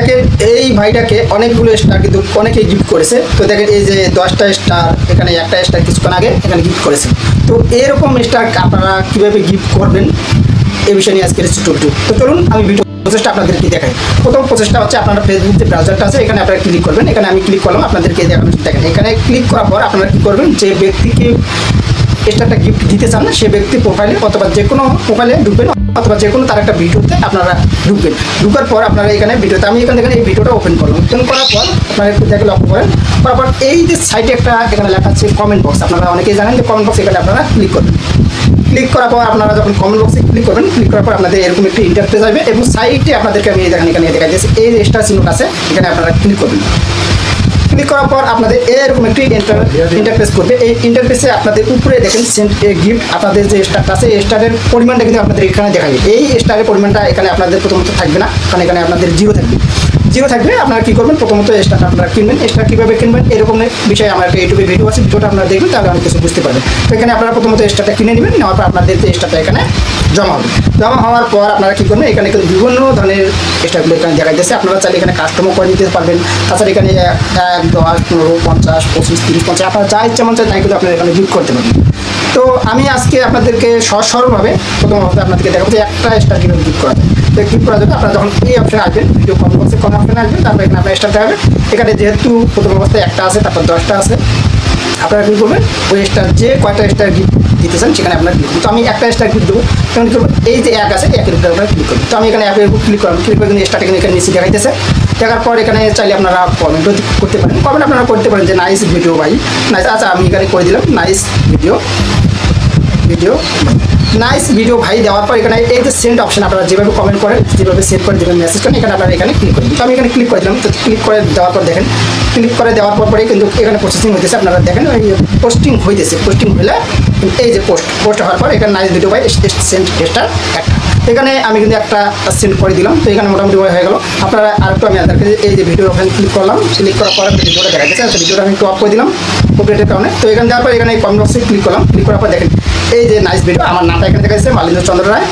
দেখেন এই ভাইটাকে অনেকগুলো স্টার কিন্তু অনেকেই গিফট করেছে। তো দেখেন এই যে 10টা স্টার, এখানে একটা স্টার কিছুক্ষণ আগে এখানে গিফট করেছে। তো এরকম স্টার আপনারা কীভাবে গিফট করবেন এই বিষয় নিয়ে আজকের ছোট্ট ভিডিও। তো চলুন আমি ভিডিও প্রসেসটা আপনাদেরকে দেখাই। প্রথম প্রসেসটা হচ্ছে আপনারা ফেসবুক যে ব্রাউজারটা আছে এখানে আপনারা ক্লিক করবেন। এখানে আমি ক্লিক করলাম, আপনাদেরকে দেখানো। দেখেন এখানে ক্লিক করার পর আপনারা কী করবেন, যে ব্যক্তিকে স্টারটা গিফট দিতে চান যে ব্যক্তির প্রোফাইলে অথবা যে কোনো প্রোফাইলে ঢুকবেন, অথবা যে কোনো তার একটা ভিডিওতে আপনারা ঢুকবেন। ঢুকার পর আপনারা এখানে ভিডিওতে, আমি এখানে দেখেন এই ভিডিওটা ওপেন করলাম। ওপেন করার পর আপনারা একটু দেখে লক্ষ্য করেন। করার পর এই যে সাইডে একটা এখানে লেখা আছে কমেন্ট বক্স, আপনারা অনেকেই জানেন যে কমেন্ট বক্স, এখানে আপনারা ক্লিক করবেন। ক্লিক করার পর আপনারা যখন কমেন্ট বক্সে ক্লিক করবেন, ক্লিক করার পর আপনাদের এরকম একটি ইন্টারফেস আসবে এবং সাইডে আপনাদেরকে আমি দেখেন এখানে দেখা যাচ্ছে এই যে স্টার চিহ্ন আছে, এখানে আপনারা ক্লিক করবেন। ক্লিক করার পর আপনাদের এরকম একটি ইন্টারফেস করবে। এই ইন্টারফেসে আপনাদের উপরে দেখেন সেন্ড এ গিফট, আপনাদের যে স্টারটা আছে এই স্টারের পরিমাণটা কিন্তু আপনাদের এখানে দেখাবে। এই স্টারের পরিমাণটা এখানে আপনাদের প্রথমত থাকবে না, কারণ এখানে আপনাদের জিরো থাকবে। আপনারা কী করবেন, প্রথমত স্টার আপনারা কিনবেন। স্টার কীভাবে কিনবেন এরকম বিষয়ে আমার একটা ইউটিউবে ভিডিও আছে, ভিডিওটা আপনারা দেখবেন, তাহলে অনেক কিছু বুঝতে পারবেন। তো এখানে আপনারা প্রথমত স্টারটা কিনে নেবেন। নেওয়ার পর আপনাদের যে স্টারটা এখানে জমা হবে। জমা হওয়ার পর আপনারা কী করবেন, এখানে কিন্তু বিভিন্ন ধরনের স্টারগুলো এখানে দেখা যাচ্ছে। আপনারা চাইলে এখানে কাস্টমও করে নিতে পারবেন। তাছাড়া এখানে 1, 10, 15, 50, 25, 30, 50 আপনারা যা ইচ্ছা মন চায় তাই কিন্তু আপনারা এখানে গিফট করতে পারবেন। তো আমি আজকে আপনাদেরকে সহজ সরলভাবে প্রথম অবস্থায় আপনাদেরকে দেখাবো যে একটা স্টার কীভাবে গিফট করা যায়। তো গিফট করা যাবে আপনারা যখন এই অপশানে আসবেন, ভিডিও কমেন্ট বক্সে কোন অপশানে আসবেন, তারপর এখানে আপনার স্টার দেখাবে। এখানে যেহেতু প্রথম অবস্থায় একটা আছে, তারপর 10টা আছে, আপনারা কী করবেন, ওই স্টার যে কয়টা স্টার গিফট দিতে চান সেখানে আপনারা ক্লিক করুন। তো আমি একটা স্টার গিফট দেবো, তখন কী করবো, এই যে এক আছে একের উপরে আপনারা ক্লিক করুন। তো আমি এখানে অ্যাপের উপর ক্লিক করলাম। ক্লিক করে কিন্তু স্টারটা এখানে নিচে দেখাইতেছে। দেখার পর এখানে চাইলে আপনারা কমেন্টও করতে পারেন। কমেন্ট আপনারা করতে পারেন যে নাইস ভিডিও ভাই, নাইস। আচ্ছা আমি এখানে করে দিলাম নাইস ভিডিও নাইস ভিডিও ভাই। দেওয়ার পর এখানে এই যে সেন্ড অপশন, আপনারা যেভাবে কমেন্ট করেন, যেভাবে সেন্ড করেন, যেভাবে মেসেজ করেন, এখানে আপনারা এখানে ক্লিক করেন। তো আমি এখানে ক্লিক করে দিলাম। তো ক্লিক করে দেওয়ার পর দেখেন, ক্লিক করে দেওয়ার পরে কিন্তু এখানে প্রসেসিং হইতেছে। আপনারা দেখেন ওই পোস্টিং হইতেছে। পোস্টিং হলে এই যে পোস্ট হওয়ার পর এখানে নাইস ভিডিও ভাই সেন্ড স্টার একটা, এখানে আমি কিন্তু একটা সেন্ড করে দিলাম। তো এখানে মোটামুটি হয়ে গেল। আপনারা আরেকটু আমি আপনাদেরকে এই যে ভিডিও ওখানে ক্লিক করলাম। ক্লিক করার পরে ভিডিওটা দেখা গেছে। আচ্ছা ভিডিওটা আমি একটু অফ করে দিলাম কপিরাইটের কারণে। তো এখানে দেওয়ার পর এখানে কমেন্ট বক্সে ক্লিক করলাম। ক্লিক করার পর দেখেন এই যে নাইস ভিডিও, আমার নামটা এখানে দেখা যাচ্ছে মালিন্দ্র চন্দ্র রায়।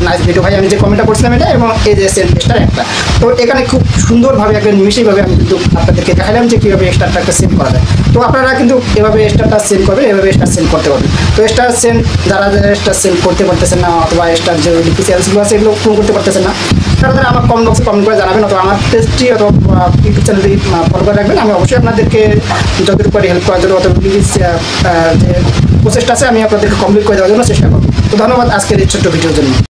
নাইস ভিডিও ভাই আমি যে কমেন্টটা করছিলাম এটা, এবং এই যে সেন্ড স্টার একটা। তো এখানে খুব সুন্দরভাবে একটা নিমিষেইভাবে আমি কিন্তু আপনাদেরকে দেখালাম যে কীভাবে স্টারটা সেন্ড করা যায়। তো আপনারা কিন্তু এভাবে স্টারটা সেন্ড করবেন, এভাবে স্টার সেন্ড করতে পারবেন। তো স্টার সেন্ড যারা স্টার সেন্ড করতে পারতেছেন না, অথবা স্টার যে ডিফিসিয়েন্সিগুলো আছে এগুলো পূরণ করতে পারতেছেন না, তারা আমার কমেন্ট বক্সে কমেন্ট করে জানাবেন, অথবা আমার পেজটি অথবা ইউটিউব চ্যানেলটি ফলো করে রাখবেন। আমি অবশ্যই আপনাদেরকে যতটুকু পারি হেল্প করার জন্য, অথবা যে প্রচেষ্টা আছে আমি আপনাদেরকে কমপ্লিট করে দেওয়ার জন্য চেষ্টা করব। তো ধন্যবাদ আজকের এই ছোট্ট ভিডিওর জন্য।